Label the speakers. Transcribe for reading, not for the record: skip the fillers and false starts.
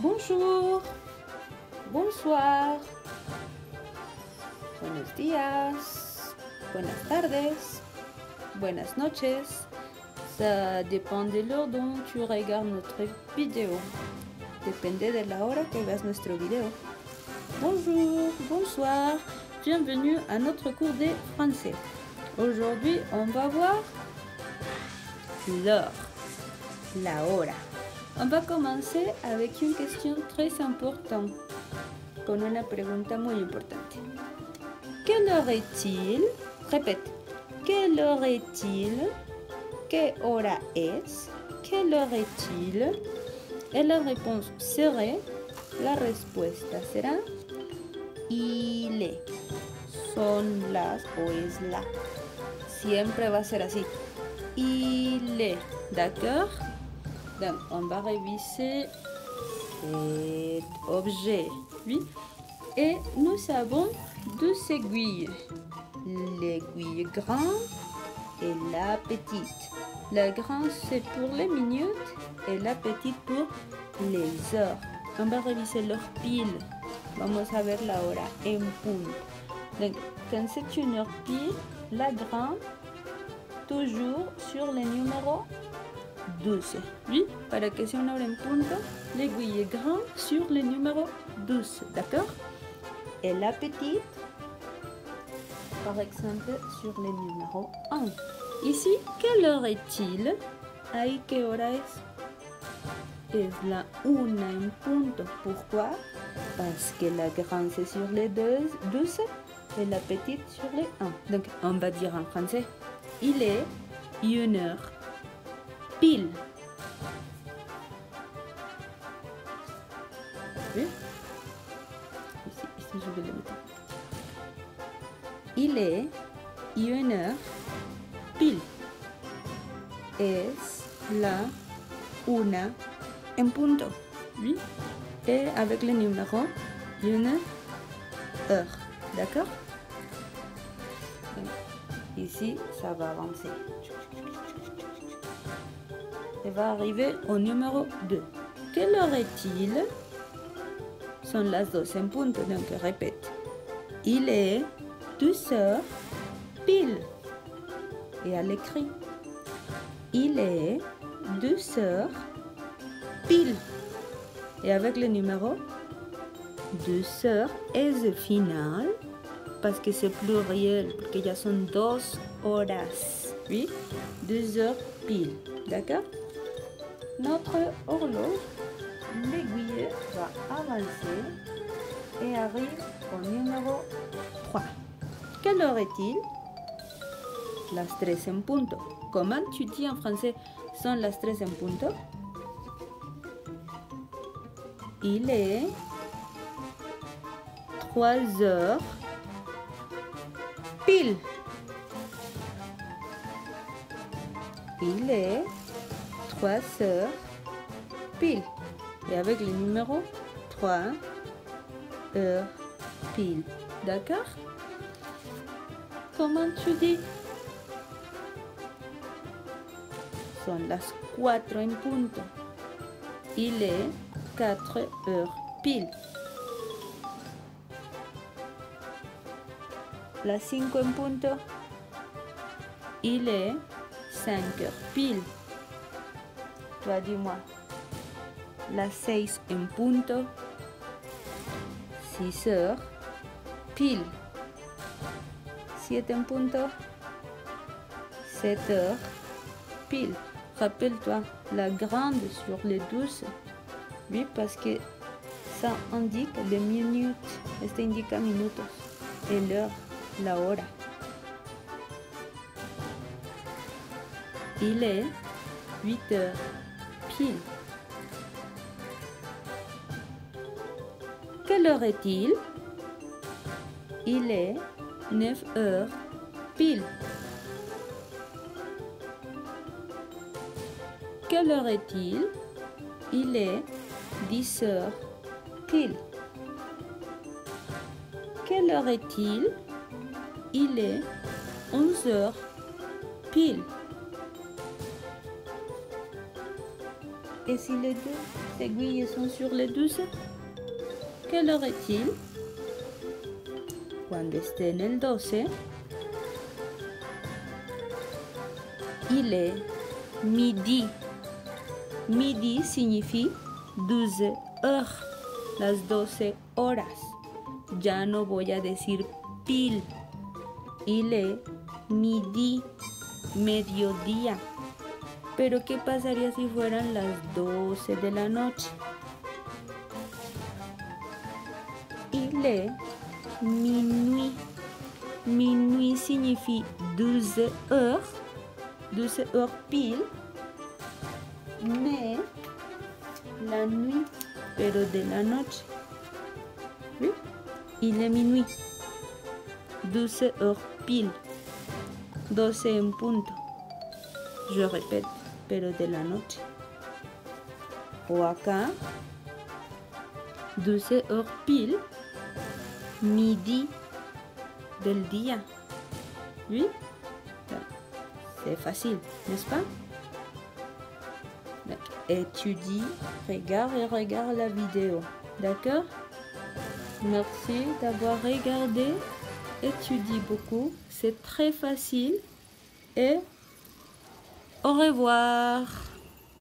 Speaker 1: Bonjour, bonsoir, buenos días, buenas tardes, buenas noches. Ça dépend de l'heure dont tu regardes notre vidéo. Depende de la hora que veas nuestro video. Bonjour, bonsoir, bienvenue à notre cours de français. Aujourd'hui, on va voir l'heure, la hora. On va commencer avec une question très importante, con una pregunta muy importante. ¿Quelle heure est-il? Répète. ¿Quelle heure est-il? ¿Qué hora es? ¿Quelle heure est-il? Et la réponse serait, la respuesta será, il est. Son las o es la. Siempre va a ser así. Il est. D'accord? Donc, on va réviser cet objet. Oui. Et nous avons deux aiguilles. L'aiguille grande et la petite. La grande, c'est pour les minutes et la petite pour les heures. On va réviser leur pile. Vamos a ver la hora en punto. Donc, quand c'est une heure pile, la grande, toujours sur le numéro 12. Oui, para que sea una hora en punto, l'aiguille est grande sur le numéro 12. D'accord? Et la petite, par exemple, sur le numéro 1. Ici, quelle heure est-il? Ahí, ¿qué hora es? Es la 1 en punto. Pourquoi? Parce que la grande c'est sur les 12 et la petite sur les 1. Donc, on va dire en français, il est 1 heure pile. Oui? Ici, je vais le mettre. Il est 1 heure pile. Es la 1 en punto. Oui? Et avec le numéro 1 heure. D'accord? Ici, ça va avancer. Et va arriver au numéro 2. Quelle heure est-il? Son las 2 en punto. Donc, répète. Il est 2 heures pile. Et à l'écrit. Il est 2 heures pile. Et avec le numéro 2 heures es final. Parce que c'est pluriel. Parce qu'il y a son 2 horas. Oui? 2 heures pile. D'accord? Notre horloge, l'aiguille va avancer et arrive au numéro 3. Quelle heure est-il? Las 3 en punto. Comment tu dis en français son las 3 en punto? Il est 3 heures pile. Il est 3 heures pile. Et avec le numéro 3 heures pile. D'accord? Comment tu dis? Son las 4 en punto. Il est 4 heures pile. Las 5 en punto. Il est 5 heures pile. Toi, dis-moi. Las 6 en punto. 6 heures pile. 7 en punto. 7 heures pile. Rappelle-toi, la grande sur les 12. Oui, parce que ça indique les minutes. Esto indica minutos. Et l'heure, la hora. Il est 8 heures pile. Quelle heure est-il? Il est 9 heures pile. Quelle heure est-il? Il est 10 heures pile. Quelle heure est-il? Il est 11 heures pile. Et si les deux aiguilles sont sur les 12, quelle heure est-il? Cuando esté en el 12, il est midi. Midi signifie 12 heures, las 12 horas. Ya no voy a decir pile. Il est midi, mediodía. Pero ¿qué pasaría si fueran las 12 de la noche? Il est minuit. Minuit signifie 12 heures. 12 heures pile. Mais la nuit, pero de la noche. ¿Sí? Il est minuit. 12 heures pile. 12 en punto. Je répète, pero de la noche. O acá, 12 heures pile, midi del día. ¿Sí? C'est facile, n'est-ce pas? Étudie, regarde la vidéo. D'accord? Merci d'avoir regardé. Étudie beaucoup. C'est très facile. Et au revoir.